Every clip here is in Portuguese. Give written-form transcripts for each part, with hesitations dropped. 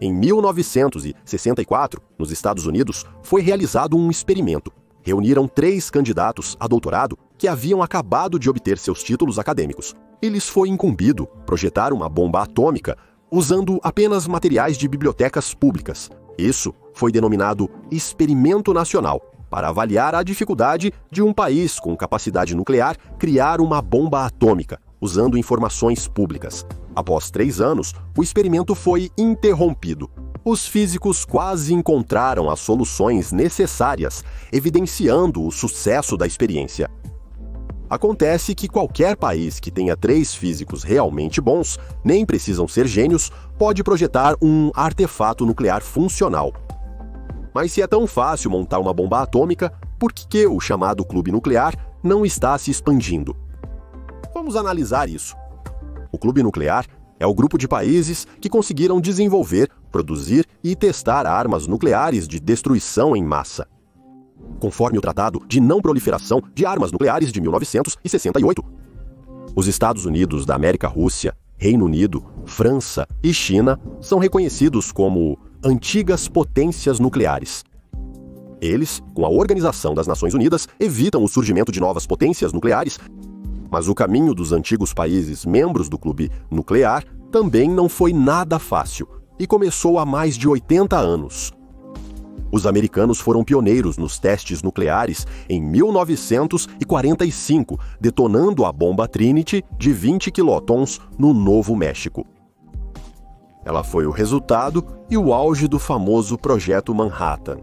Em 1964, nos Estados Unidos, foi realizado um experimento. Reuniram 3 candidatos a doutorado que haviam acabado de obter seus títulos acadêmicos. Lhes foi incumbido projetar uma bomba atômica usando apenas materiais de bibliotecas públicas. Isso foi denominado Experimento Nacional, para avaliar a dificuldade de um país com capacidade nuclear criar uma bomba atômica, usando informações públicas. Após 3 anos, o experimento foi interrompido. Os físicos quase encontraram as soluções necessárias, evidenciando o sucesso da experiência. Acontece que qualquer país que tenha 3 físicos realmente bons, nem precisam ser gênios, pode projetar um artefato nuclear funcional. Mas se é tão fácil montar uma bomba atômica, por que o chamado clube nuclear não está se expandindo? Vamos analisar isso. O clube nuclear é o grupo de países que conseguiram desenvolver, produzir e testar armas nucleares de destruição em massa. Conforme o Tratado de Não Proliferação de Armas Nucleares de 1968. Os Estados Unidos da América-Rússia, Reino Unido, França e China são reconhecidos como antigas potências nucleares. Eles, com a Organização das Nações Unidas, evitam o surgimento de novas potências nucleares, mas o caminho dos antigos países membros do clube nuclear também não foi nada fácil e começou há mais de 80 anos. Os americanos foram pioneiros nos testes nucleares em 1945, detonando a bomba Trinity de 20 quilotons no Novo México. Ela foi o resultado e o auge do famoso Projeto Manhattan.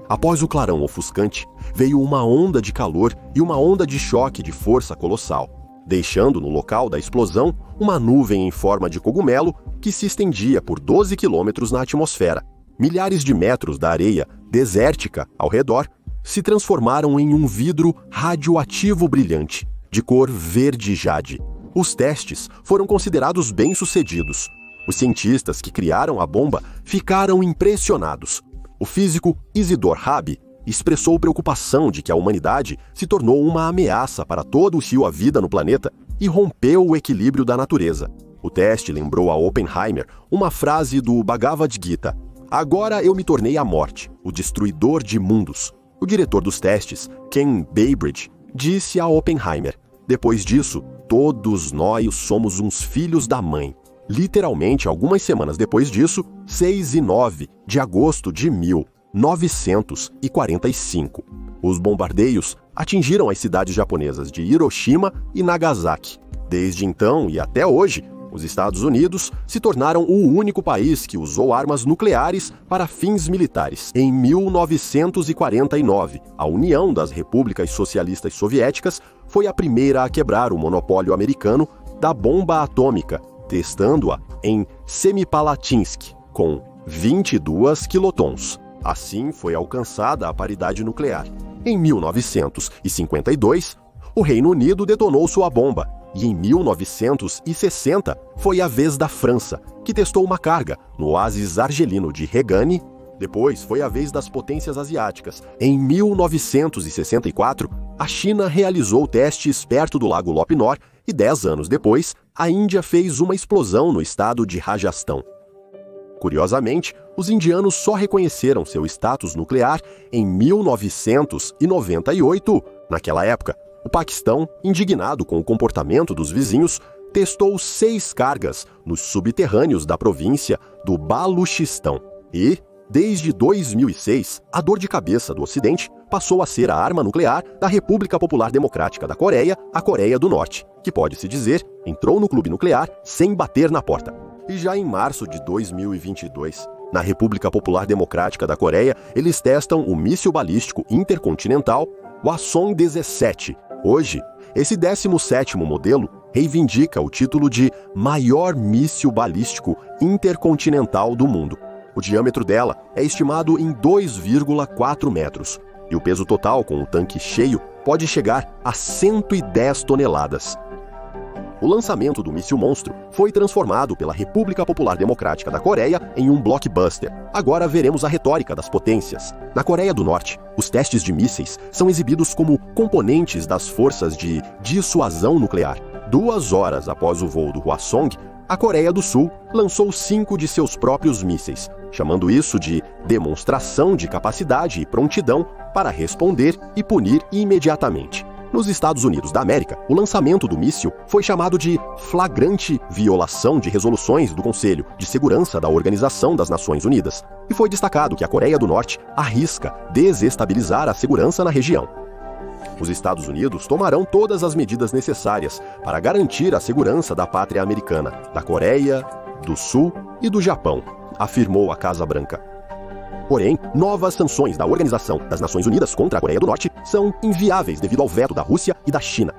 Após o clarão ofuscante, veio uma onda de calor e uma onda de choque de força colossal, deixando no local da explosão uma nuvem em forma de cogumelo que se estendia por 12 quilômetros na atmosfera. Milhares de metros da areia desértica ao redor se transformaram em um vidro radioativo brilhante, de cor verde jade. Os testes foram considerados bem-sucedidos. Os cientistas que criaram a bomba ficaram impressionados. O físico Isidor Rabi expressou preocupação de que a humanidade se tornou uma ameaça para todo o fio à vida no planeta e rompeu o equilíbrio da natureza. O teste lembrou a Oppenheimer uma frase do Bhagavad Gita: "Agora eu me tornei a morte, o destruidor de mundos." O diretor dos testes, Ken Baybridge, disse a Oppenheimer: "Depois disso, todos nós somos uns filhos da mãe." Literalmente, algumas semanas depois disso, 6 e 9 de agosto de 1945, os bombardeios atingiram as cidades japonesas de Hiroshima e Nagasaki. Desde então e até hoje, os Estados Unidos se tornaram o único país que usou armas nucleares para fins militares. Em 1949, a União das Repúblicas Socialistas Soviéticas foi a primeira a quebrar o monopólio americano da bomba atômica, testando-a em Semipalatinsk, com 22 quilotons. Assim foi alcançada a paridade nuclear. Em 1952, o Reino Unido detonou sua bomba, e em 1960 foi a vez da França, que testou uma carga no oásis argelino de Regani. Depois foi a vez das potências asiáticas. Em 1964, a China realizou testes perto do lago Lopinor e 10 anos depois, a Índia fez uma explosão no estado de Rajastão. Curiosamente, os indianos só reconheceram seu status nuclear em 1998. Naquela época, o Paquistão, indignado com o comportamento dos vizinhos, testou 6 cargas nos subterrâneos da província do Baluchistão. E, desde 2006, a dor de cabeça do Ocidente passou a ser a arma nuclear da República Popular Democrática da Coreia, a Coreia do Norte, que, pode-se dizer, entrou no clube nuclear sem bater na porta. E já em março de 2022, na República Popular Democrática da Coreia, eles testam o míssil balístico intercontinental Hwasong-17. Hoje, esse 17º modelo reivindica o título de maior míssil balístico intercontinental do mundo. O diâmetro dela é estimado em 2,4 metros, e o peso total com o tanque cheio pode chegar a 110 toneladas. O lançamento do míssil monstro foi transformado pela República Popular Democrática da Coreia em um blockbuster. Agora veremos a retórica das potências. Na Coreia do Norte, os testes de mísseis são exibidos como componentes das forças de dissuasão nuclear. 2 horas após o voo do Hwasong, a Coreia do Sul lançou 5 de seus próprios mísseis, chamando isso de demonstração de capacidade e prontidão para responder e punir imediatamente. Nos Estados Unidos da América, o lançamento do míssil foi chamado de flagrante violação de resoluções do Conselho de Segurança da Organização das Nações Unidas, e foi destacado que a Coreia do Norte arrisca desestabilizar a segurança na região. Os Estados Unidos tomarão todas as medidas necessárias para garantir a segurança da pátria americana, da Coreia, do Sul e do Japão, afirmou a Casa Branca. Porém, novas sanções da Organização das Nações Unidas contra a Coreia do Norte são inviáveis devido ao veto da Rússia e da China.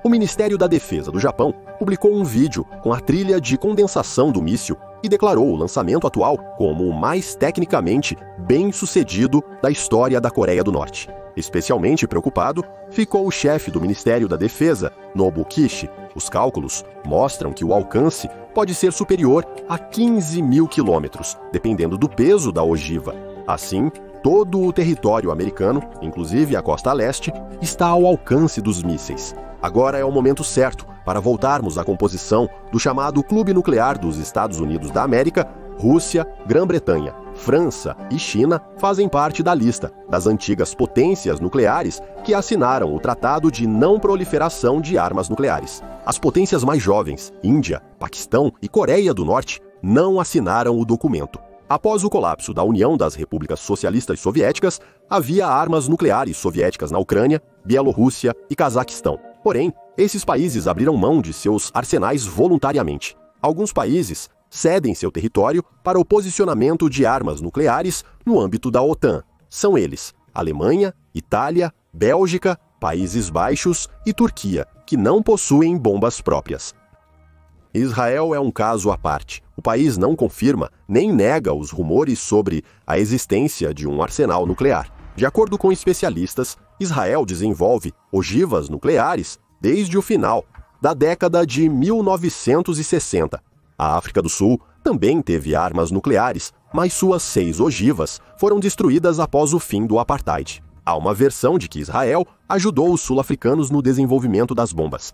O Ministério da Defesa do Japão publicou um vídeo com a trilha de condensação do míssil e declarou o lançamento atual como o mais tecnicamente bem-sucedido da história da Coreia do Norte. Especialmente preocupado ficou o chefe do Ministério da Defesa, Nobuo Kishi. Os cálculos mostram que o alcance pode ser superior a 15 mil quilômetros, dependendo do peso da ogiva. Assim, todo o território americano, inclusive a costa leste, está ao alcance dos mísseis. Agora é o momento certo para voltarmos à composição do chamado Clube Nuclear dos Estados Unidos da América. Rússia, Grã-Bretanha, França e China fazem parte da lista das antigas potências nucleares que assinaram o Tratado de Não Proliferação de Armas Nucleares. As potências mais jovens, Índia, Paquistão e Coreia do Norte, não assinaram o documento. Após o colapso da União das Repúblicas Socialistas Soviéticas, havia armas nucleares soviéticas na Ucrânia, Bielorrússia e Cazaquistão. Porém, esses países abriram mão de seus arsenais voluntariamente. Alguns países cedem seu território para o posicionamento de armas nucleares no âmbito da OTAN. São eles Alemanha, Itália, Bélgica, Países Baixos e Turquia, que não possuem bombas próprias. Israel é um caso à parte. O país não confirma nem nega os rumores sobre a existência de um arsenal nuclear. De acordo com especialistas, Israel desenvolve ogivas nucleares desde o final da década de 1960. A África do Sul também teve armas nucleares, mas suas 6 ogivas foram destruídas após o fim do apartheid. Há uma versão de que Israel ajudou os sul-africanos no desenvolvimento das bombas.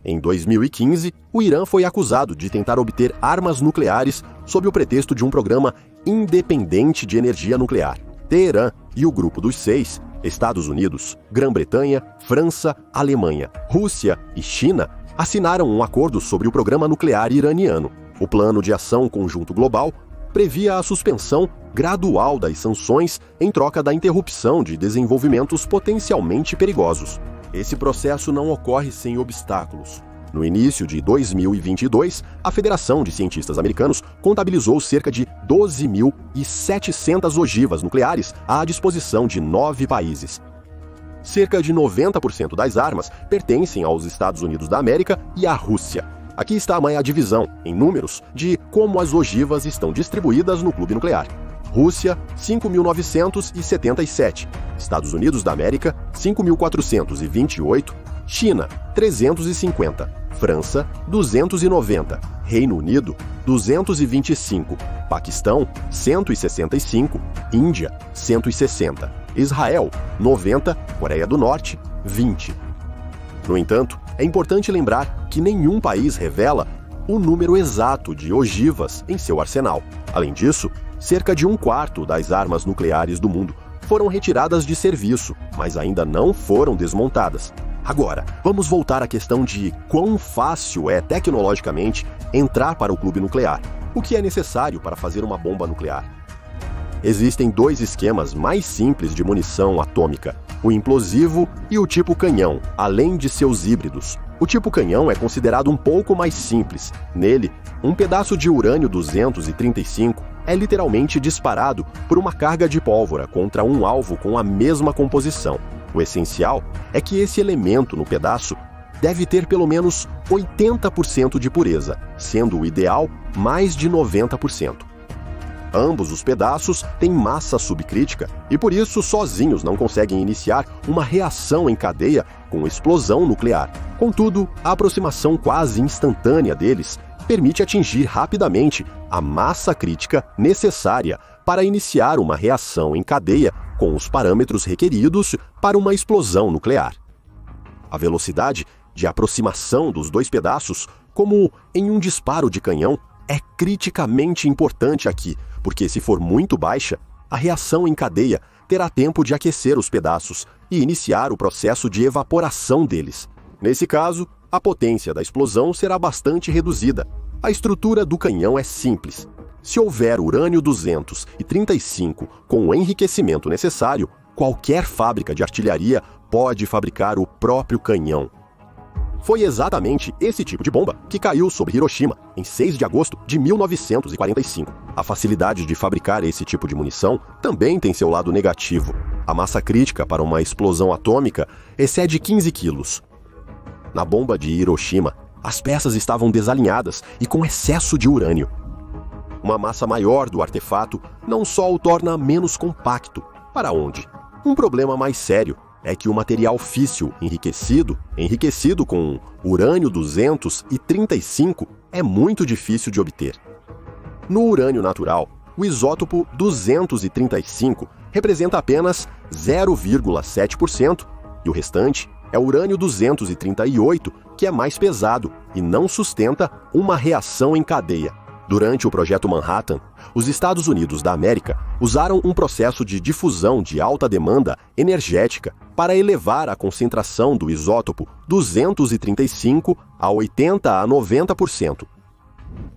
Em 2015, o Irã foi acusado de tentar obter armas nucleares sob o pretexto de um programa independente de energia nuclear. Teherã e o Grupo dos 6, Estados Unidos, Grã-Bretanha, França, Alemanha, Rússia e China, assinaram um acordo sobre o programa nuclear iraniano. O Plano de Ação Conjunto Global previa a suspensão gradual das sanções em troca da interrupção de desenvolvimentos potencialmente perigosos. Esse processo não ocorre sem obstáculos. No início de 2022, a Federação de Cientistas Americanos contabilizou cerca de 12.700 ogivas nucleares à disposição de 9 países. Cerca de 90% das armas pertencem aos Estados Unidos da América e à Rússia. Aqui está a divisão, em números, de como as ogivas estão distribuídas no clube nuclear. Rússia, 5.977. Estados Unidos da América, 5.428. China, 350. França, 290. Reino Unido, 225. Paquistão, 165. Índia, 160. Israel, 90. Coreia do Norte, 20. No entanto, é importante lembrar que nenhum país revela o número exato de ogivas em seu arsenal. Além disso, cerca de 1/4 das armas nucleares do mundo foram retiradas de serviço, mas ainda não foram desmontadas. Agora, vamos voltar à questão de quão fácil é tecnologicamente entrar para o clube nuclear. O que é necessário para fazer uma bomba nuclear? Existem 2 esquemas mais simples de munição atômica, o implosivo e o tipo canhão, além de seus híbridos. O tipo canhão é considerado um pouco mais simples. Nele, um pedaço de urânio-235 é literalmente disparado por uma carga de pólvora contra um alvo com a mesma composição. O essencial é que esse elemento no pedaço deve ter pelo menos 80% de pureza, sendo o ideal mais de 90%. Ambos os pedaços têm massa subcrítica e por isso sozinhos não conseguem iniciar uma reação em cadeia com explosão nuclear. Contudo, a aproximação quase instantânea deles permite atingir rapidamente a massa crítica necessária para iniciar uma reação em cadeia com os parâmetros requeridos para uma explosão nuclear. A velocidade de aproximação dos dois pedaços, como em um disparo de canhão, é criticamente importante aqui, porque se for muito baixa, a reação em cadeia terá tempo de aquecer os pedaços e iniciar o processo de evaporação deles. Nesse caso, a potência da explosão será bastante reduzida. A estrutura do canhão é simples. Se houver urânio-235 com o enriquecimento necessário, qualquer fábrica de artilharia pode fabricar o próprio canhão. Foi exatamente esse tipo de bomba que caiu sobre Hiroshima em 6 de agosto de 1945. A facilidade de fabricar esse tipo de munição também tem seu lado negativo. A massa crítica para uma explosão atômica excede 15 quilos. Na bomba de Hiroshima, as peças estavam desalinhadas e com excesso de urânio. Uma massa maior do artefato não só o torna menos compacto. Para onde? Um problema mais sério é que o material físsil enriquecido com urânio-235, é muito difícil de obter. No urânio natural, o isótopo 235 representa apenas 0,7% e o restante é o urânio-238, que é mais pesado e não sustenta uma reação em cadeia. Durante o Projeto Manhattan, os Estados Unidos da América usaram um processo de difusão de alta demanda energética para elevar a concentração do isótopo 235 a 80% a 90%.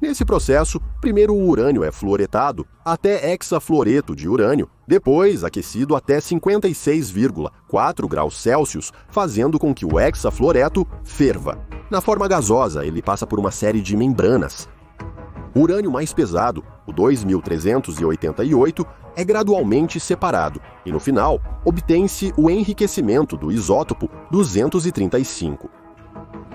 Nesse processo, primeiro o urânio é fluoretado até hexafluoreto de urânio, depois aquecido até 56,4 graus Celsius, fazendo com que o hexafluoreto ferva. Na forma gasosa, ele passa por uma série de membranas. O urânio mais pesado, o 2388, é gradualmente separado e, no final, obtém-se o enriquecimento do isótopo 235.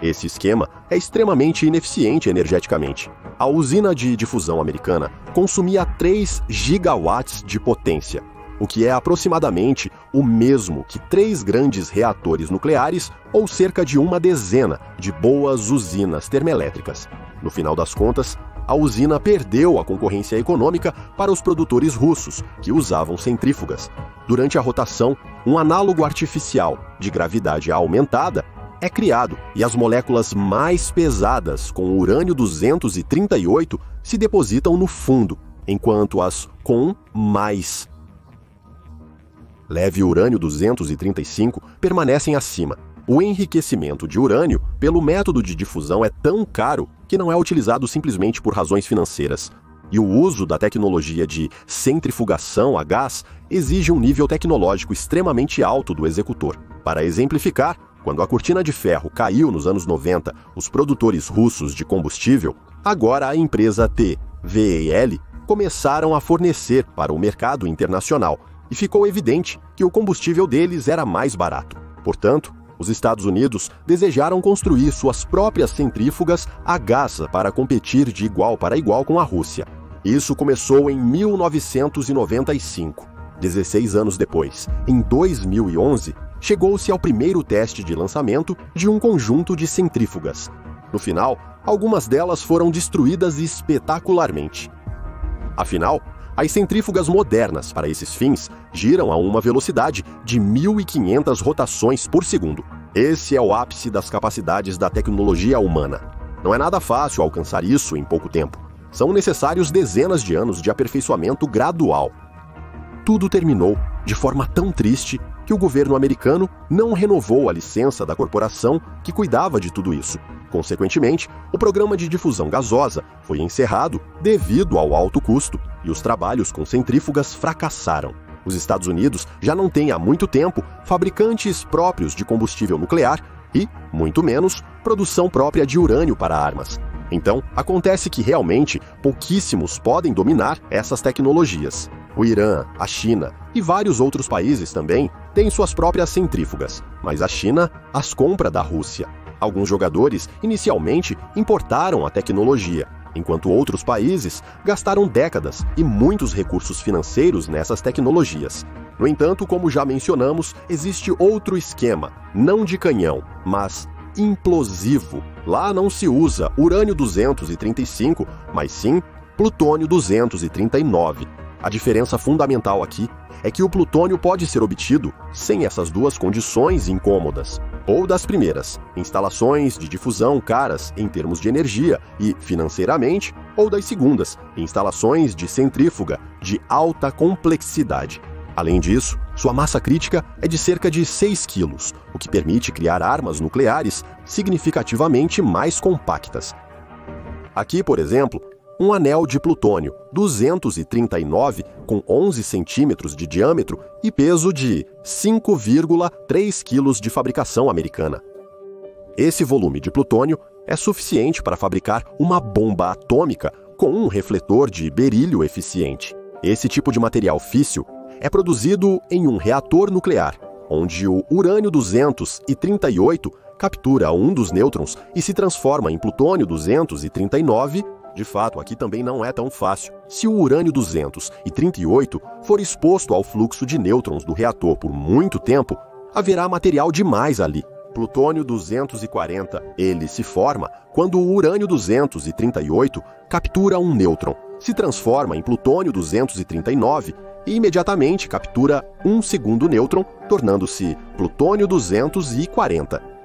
Esse esquema é extremamente ineficiente energeticamente. A usina de difusão americana consumia 3 gigawatts de potência, o que é aproximadamente o mesmo que 3 grandes reatores nucleares ou cerca de uma dezena de boas usinas termoelétricas. No final das contas, a usina perdeu a concorrência econômica para os produtores russos, que usavam centrífugas. Durante a rotação, um análogo artificial de gravidade aumentada é criado e as moléculas mais pesadas com urânio-238 se depositam no fundo, enquanto as com mais leve urânio-235 permanecem acima. O enriquecimento de urânio pelo método de difusão é tão caro que não é utilizado simplesmente por razões financeiras. E o uso da tecnologia de centrifugação a gás exige um nível tecnológico extremamente alto do executor. Para exemplificar, quando a cortina de ferro caiu nos anos 90, os produtores russos de combustível, agora a empresa TVEL, começaram a fornecer para o mercado internacional e ficou evidente que o combustível deles era mais barato. Portanto, os Estados Unidos desejaram construir suas próprias centrífugas a gás para competir de igual para igual com a Rússia. Isso começou em 1995. 16 anos depois, em 2011, chegou-se ao primeiro teste de lançamento de um conjunto de centrífugas. No final, algumas delas foram destruídas espetacularmente. Afinal, as centrífugas modernas para esses fins giram a uma velocidade de 1.500 rotações por segundo. Esse é o ápice das capacidades da tecnologia humana. Não é nada fácil alcançar isso em pouco tempo. São necessários dezenas de anos de aperfeiçoamento gradual. Tudo terminou de forma tão triste que o governo americano não renovou a licença da corporação que cuidava de tudo isso. Consequentemente, o programa de difusão gasosa foi encerrado devido ao alto custo e os trabalhos com centrífugas fracassaram. Os Estados Unidos já não têm há muito tempo fabricantes próprios de combustível nuclear e, muito menos, produção própria de urânio para armas. Então, acontece que realmente pouquíssimos podem dominar essas tecnologias. O Irã, a China e vários outros países também têm suas próprias centrífugas, mas a China as compra da Rússia. Alguns jogadores inicialmente importaram a tecnologia, enquanto outros países gastaram décadas e muitos recursos financeiros nessas tecnologias. No entanto, como já mencionamos, existe outro esquema, não de canhão, mas implosivo. Lá não se usa urânio-235, mas sim plutônio-239. A diferença fundamental aqui é que o plutônio pode ser obtido sem essas duas condições incômodas. ou das primeiras, instalações de difusão caras em termos de energia e financeiramente, ou das segundas, instalações de centrífuga de alta complexidade. Além disso, sua massa crítica é de cerca de 6 quilos, o que permite criar armas nucleares significativamente mais compactas. Aqui, por exemplo, um anel de plutônio 239 com 11 centímetros de diâmetro e peso de 5,3 quilos de fabricação americana. Esse volume de plutônio é suficiente para fabricar uma bomba atômica com um refletor de berílio eficiente. Esse tipo de material físsil é produzido em um reator nuclear, onde o urânio-238 captura um dos nêutrons e se transforma em plutônio-239. De fato, aqui também não é tão fácil. Se o urânio-238 for exposto ao fluxo de nêutrons do reator por muito tempo, haverá material demais ali. Plutônio-240, ele se forma quando o urânio-238 captura um nêutron, se transforma em plutônio-239 e imediatamente captura um segundo nêutron, tornando-se plutônio-240.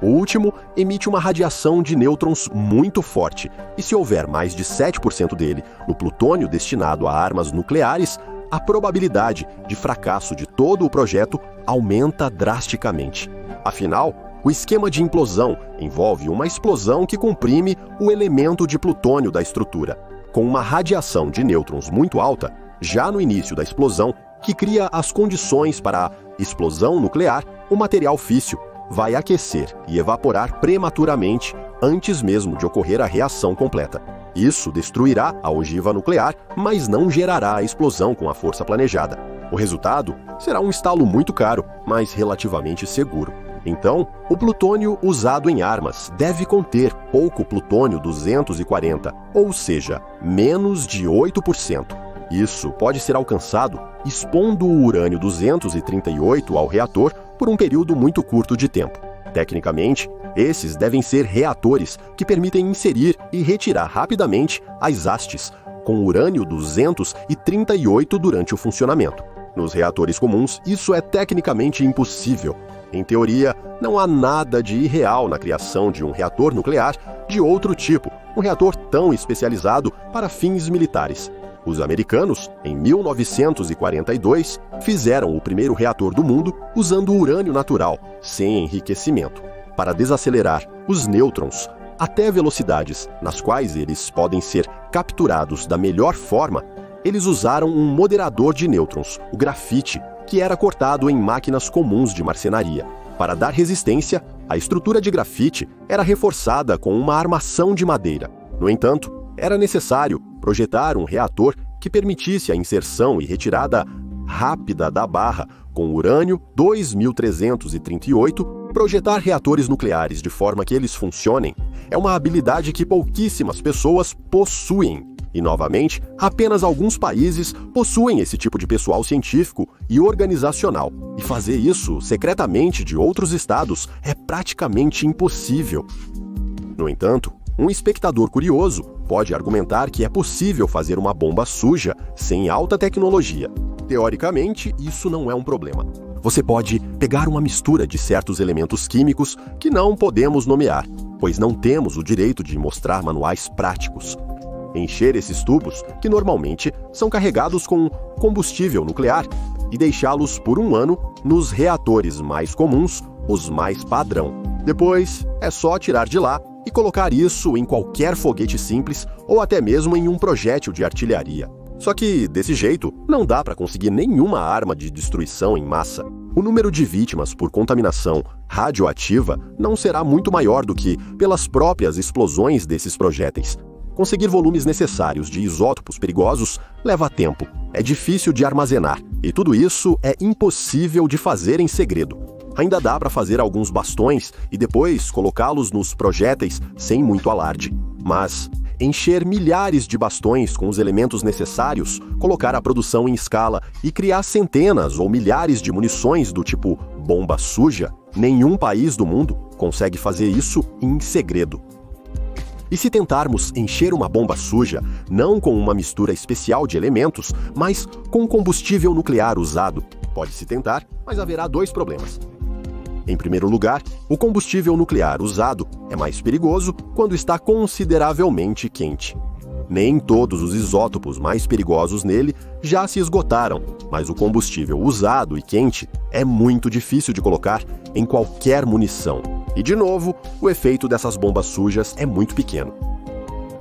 O último emite uma radiação de nêutrons muito forte, e se houver mais de 7% dele no plutônio destinado a armas nucleares, a probabilidade de fracasso de todo o projeto aumenta drasticamente. Afinal, o esquema de implosão envolve uma explosão que comprime o elemento de plutônio da estrutura, com uma radiação de nêutrons muito alta, já no início da explosão, que cria as condições para a explosão nuclear. O material físsil vai aquecer e evaporar prematuramente antes mesmo de ocorrer a reação completa. Isso destruirá a ogiva nuclear, mas não gerará a explosão com a força planejada. O resultado será um estalo muito caro, mas relativamente seguro. Então, o plutônio usado em armas deve conter pouco plutônio-240, ou seja, menos de 8%. Isso pode ser alcançado expondo o urânio-238 ao reator por um período muito curto de tempo. Tecnicamente, esses devem ser reatores que permitem inserir e retirar rapidamente as hastes com urânio-238 durante o funcionamento. Nos reatores comuns, isso é tecnicamente impossível. Em teoria, não há nada de irreal na criação de um reator nuclear de outro tipo, um reator tão especializado para fins militares. Os americanos, em 1942, fizeram o primeiro reator do mundo usando urânio natural, sem enriquecimento, para desacelerar os nêutrons até velocidades nas quais eles podem ser capturados da melhor forma. Eles usaram um moderador de nêutrons, o grafite, que era cortado em máquinas comuns de marcenaria. Para dar resistência, a estrutura de grafite era reforçada com uma armação de madeira. No entanto, era necessário projetar um reator que permitisse a inserção e retirada rápida da barra com urânio 2338. Projetar reatores nucleares de forma que eles funcionem é uma habilidade que pouquíssimas pessoas possuem. E, novamente, apenas alguns países possuem esse tipo de pessoal científico e organizacional. E fazer isso secretamente de outros estados é praticamente impossível. No entanto, um espectador curioso pode argumentar que é possível fazer uma bomba suja sem alta tecnologia. Teoricamente, isso não é um problema. Você pode pegar uma mistura de certos elementos químicos que não podemos nomear, pois não temos o direito de mostrar manuais práticos. Encher esses tubos, que normalmente são carregados com combustível nuclear, e deixá-los por um ano nos reatores mais comuns, os mais padrão. Depois, é só tirar de lá e colocar isso em qualquer foguete simples ou até mesmo em um projétil de artilharia. Só que, desse jeito, não dá para conseguir nenhuma arma de destruição em massa. O número de vítimas por contaminação radioativa não será muito maior do que pelas próprias explosões desses projéteis. Conseguir volumes necessários de isótopos perigosos leva tempo, é difícil de armazenar, e tudo isso é impossível de fazer em segredo. Ainda dá para fazer alguns bastões e depois colocá-los nos projéteis sem muito alarde. Mas encher milhares de bastões com os elementos necessários, colocar a produção em escala e criar centenas ou milhares de munições do tipo bomba suja, nenhum país do mundo consegue fazer isso em segredo. E se tentarmos encher uma bomba suja, não com uma mistura especial de elementos, mas com combustível nuclear usado? Pode-se tentar, mas haverá dois problemas. Em primeiro lugar, o combustível nuclear usado é mais perigoso quando está consideravelmente quente. Nem todos os isótopos mais perigosos nele já se esgotaram, mas o combustível usado e quente é muito difícil de colocar em qualquer munição. E, de novo, o efeito dessas bombas sujas é muito pequeno.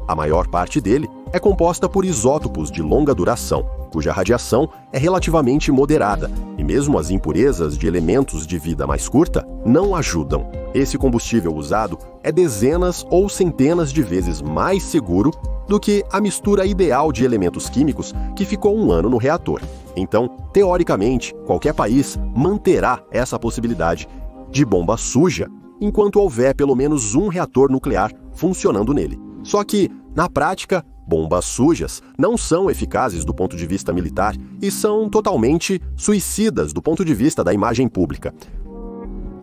A maior parte dele é composta por isótopos de longa duração, cuja radiação é relativamente moderada, e mesmo as impurezas de elementos de vida mais curta não ajudam. Esse combustível usado é dezenas ou centenas de vezes mais seguro do que a mistura ideal de elementos químicos que ficou um ano no reator. Então, teoricamente, qualquer país manterá essa possibilidade de bomba suja enquanto houver pelo menos um reator nuclear funcionando nele. Só que, na prática, bombas sujas não são eficazes do ponto de vista militar e são totalmente suicidas do ponto de vista da imagem pública.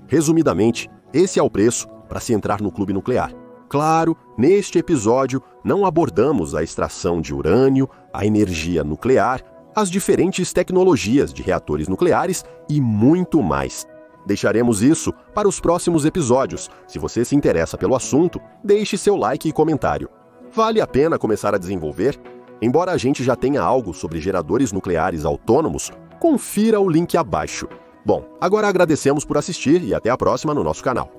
Resumidamente, esse é o preço para se entrar no clube nuclear. Claro, neste episódio não abordamos a extração de urânio, a energia nuclear, as diferentes tecnologias de reatores nucleares e muito mais. Deixaremos isso para os próximos episódios. Se você se interessa pelo assunto, deixe seu like e comentário. Vale a pena começar a desenvolver? Embora a gente já tenha algo sobre geradores nucleares autônomos, confira o link abaixo. Bom, agora agradecemos por assistir e até a próxima no nosso canal.